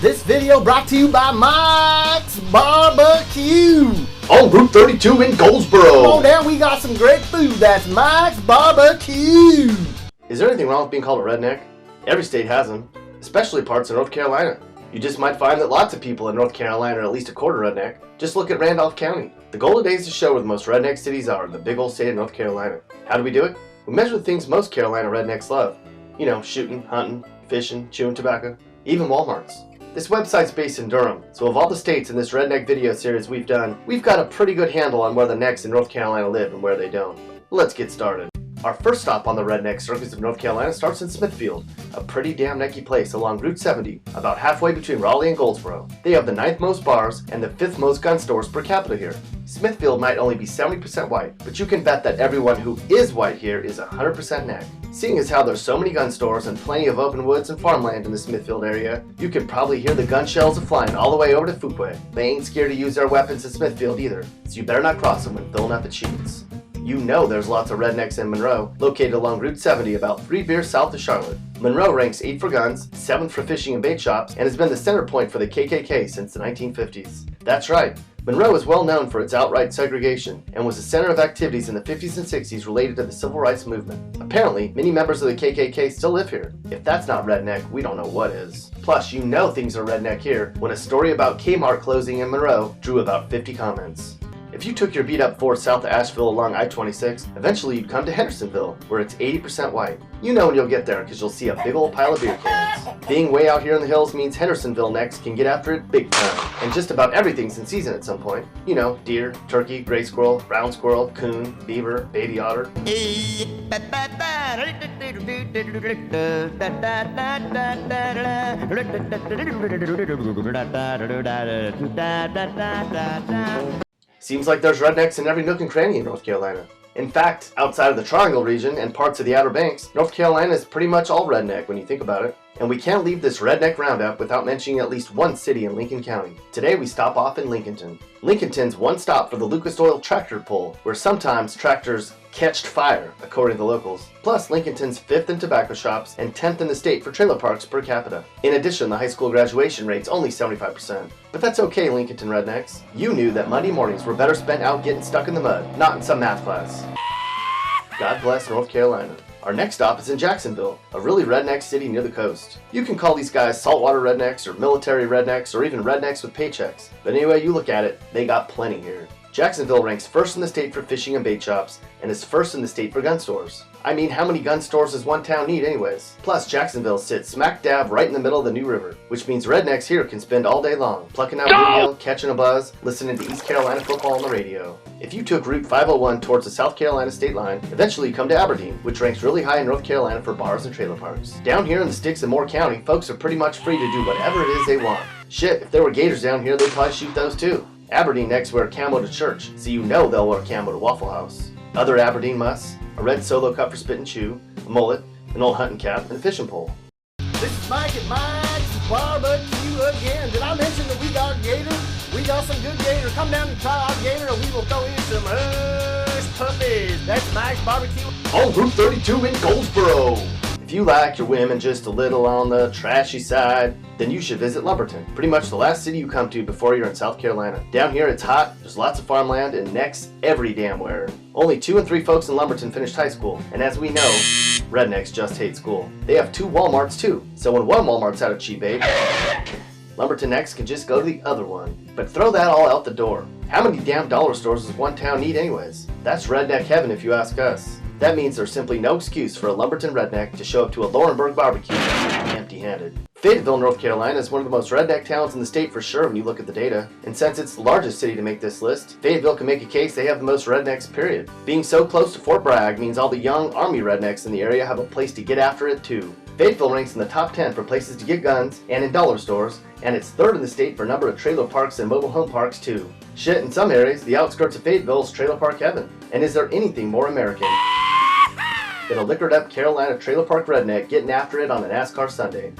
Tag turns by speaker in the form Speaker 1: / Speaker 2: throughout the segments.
Speaker 1: This video brought to you by Mike's Barbecue
Speaker 2: on Route 32 in Goldsboro.
Speaker 1: Come on down, we got some great food. That's Mike's Barbecue.
Speaker 2: Is there anything wrong with being called a redneck? Every state has them, especially parts of North Carolina. You just might find that lots of people in North Carolina are at least a quarter redneck. Just look at Randolph County. The goal today is to show where the most redneck cities are in the big old state of North Carolina. How do we do it? We measure the things most Carolina rednecks love. You know, shooting, hunting, fishing, chewing tobacco, even Walmarts. This website's based in Durham, so of all the states in this redneck video series we've done, we've got a pretty good handle on where the necks in North Carolina live and where they don't. Let's get started. Our first stop on the redneck circuits of North Carolina starts in Smithfield, a pretty damn necky place along Route 70, about halfway between Raleigh and Goldsboro. They have the 9th most bars and the 5th most gun stores per capita here. Smithfield might only be 70% white, but you can bet that everyone who is white here is 100% neck. Seeing as how there's so many gun stores and plenty of open woods and farmland in the Smithfield area, you can probably hear the gun shells flying all the way over to Fuquay. They ain't scared to use their weapons in Smithfield either, so you better not cross them when filling up at shoots. You know there's lots of rednecks in Monroe, located along Route 70 about 3 beers south of Charlotte. Monroe ranks 8th for guns, 7th for fishing and bait shops, and has been the center point for the KKK since the 1950s. That's right, Monroe is well known for its outright segregation, and was the center of activities in the 50s and 60s related to the Civil Rights Movement. Apparently, many members of the KKK still live here. If that's not redneck, we don't know what is. Plus, you know things are redneck here when a story about Kmart closing in Monroe drew about 50 comments. If you took your beat-up Ford south of Asheville along I-26, eventually you'd come to Hendersonville, where it's 80% white. You know when you'll get there because you'll see a big old pile of beer cans. Being way out here in the hills means Hendersonville necks can get after it big time. And just about everything's in season at some point. You know, deer, turkey, gray squirrel, brown squirrel, coon, beaver, baby otter. Seems like there's rednecks in every nook and cranny in North Carolina. In fact, outside of the Triangle region and parts of the Outer Banks, North Carolina is pretty much all redneck when you think about it. And we can't leave this redneck roundup without mentioning at least one city in Lincoln County. Today we stop off in Lincolnton. Lincolnton's one stop for the Lucas Oil tractor pull, where sometimes tractors catched fire, according to the locals. Plus, Lincolnton's 5th in tobacco shops and 10th in the state for trailer parks per capita. In addition, the high school graduation rate's only 75%. But that's okay, Lincolnton rednecks. You knew that Monday mornings were better spent out getting stuck in the mud, not in some math class. God bless North Carolina. Our next stop is in Jacksonville, a really redneck city near the coast. You can call these guys saltwater rednecks or military rednecks or even rednecks with paychecks. But anyway you look at it, they got plenty here. Jacksonville ranks 1st in the state for fishing and bait shops, and is 1st in the state for gun stores. I mean, how many gun stores does one town need anyways? Plus, Jacksonville sits smack dab right in the middle of the New River, which means rednecks here can spend all day long, plucking out bluegill, catching a buzz, listening to East Carolina football on the radio. If you took Route 501 towards the South Carolina state line, eventually you come to Aberdeen, which ranks really high in North Carolina for bars and trailer parks. Down here in the sticks of Moore County, folks are pretty much free to do whatever it is they want. Shit, if there were gators down here, they'd probably shoot those too. Aberdeen necks wear camo to church, so you know they'll wear camo to Waffle House. Other Aberdeen musts, a red solo cup for spit and chew, a mullet, an old hunting cap, and a fishing pole.
Speaker 1: This is Mike at Mike's Barbecue again. Did I mention that we got gator? We got some good gator. Come down and try our gator, or we will throw in some hush puppies. That's Mike's Barbecue
Speaker 2: on Route 32 in Goldsboro. If you like your women just a little on the trashy side, then you should visit Lumberton, pretty much the last city you come to before you're in South Carolina. Down here it's hot, there's lots of farmland, and necks every damn where. Only 2 in 3 folks in Lumberton finished high school, and as we know, rednecks just hate school. They have 2 Walmarts too, so when one Walmart's out of cheap aid, Lumberton necks can just go to the other one. But throw that all out the door. How many damn dollar stores does one town need anyways? That's redneck heaven if you ask us. That means there's simply no excuse for a Lumberton redneck to show up to a Laurinburg barbecue empty-handed. Fayetteville, North Carolina is one of the most redneck towns in the state for sure when you look at the data. And since it's the largest city to make this list, Fayetteville can make a case they have the most rednecks, period. Being so close to Fort Bragg means all the young Army rednecks in the area have a place to get after it too. Fayetteville ranks in the top 10 for places to get guns and in dollar stores, and it's 3rd in the state for a number of trailer parks and mobile home parks too. Shit, in some areas, the outskirts of Fayetteville is trailer park heaven. And is there anything more American than a liquored up Carolina trailer park redneck getting after it on a NASCAR Sunday?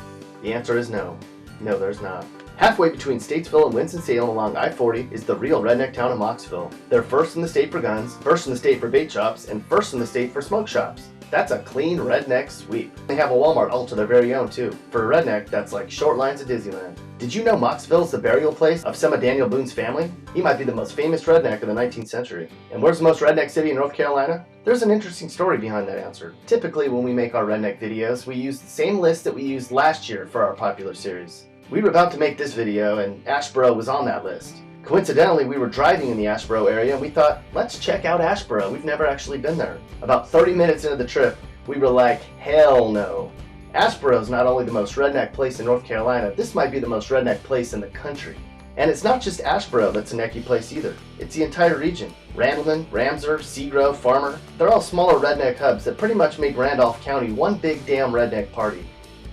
Speaker 2: The answer is no. No, there's not. Halfway between Statesville and Winston-Salem along I-40 is the real redneck town of Moxville. They're 1st in the state for guns, 1st in the state for bait shops, and 1st in the state for smoke shops. That's a clean redneck sweep. They have a Walmart all to their very own too. For a redneck, that's like short lines at Disneyland. Did you know Moxville's the burial place of some of Daniel Boone's family? He might be the most famous redneck of the 19th century. And where's the most redneck city in North Carolina? There's an interesting story behind that answer. Typically when we make our redneck videos, we use the same list that we used last year for our popular series. We were about to make this video and Asheboro was on that list. Coincidentally, we were driving in the Asheboro area and we thought, let's check out Asheboro. We've never actually been there. About 30 minutes into the trip, we were like, hell no. Asheboro is not only the most redneck place in North Carolina, this might be the most redneck place in the country. And it's not just Asheboro that's a necky place either. It's the entire region. Randleman, Ramseur, Seagrove, Farmer, they're all smaller redneck hubs that pretty much make Randolph County one big damn redneck party.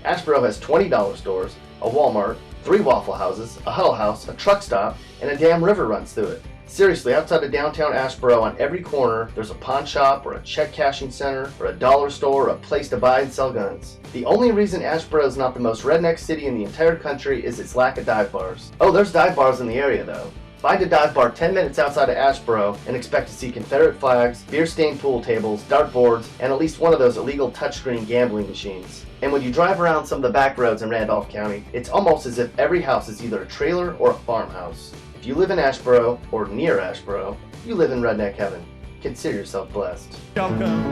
Speaker 2: Asheboro has $20 stores, a Walmart, 3 Waffle Houses, a Huddle House, a truck stop, and a damn river runs through it. Seriously, outside of downtown Asheboro, on every corner, there's a pawn shop, or a check cashing center, or a dollar store, or a place to buy and sell guns. The only reason Asheboro is not the most redneck city in the entire country is its lack of dive bars. Oh, there's dive bars in the area though. Find a dive bar 10 minutes outside of Asheboro and expect to see Confederate flags, beer-stained pool tables, dartboards, and at least one of those illegal touchscreen gambling machines. And when you drive around some of the back roads in Randolph County, it's almost as if every house is either a trailer or a farmhouse. If you live in Asheboro, or near Asheboro, you live in redneck heaven. Consider yourself blessed.
Speaker 3: Welcome.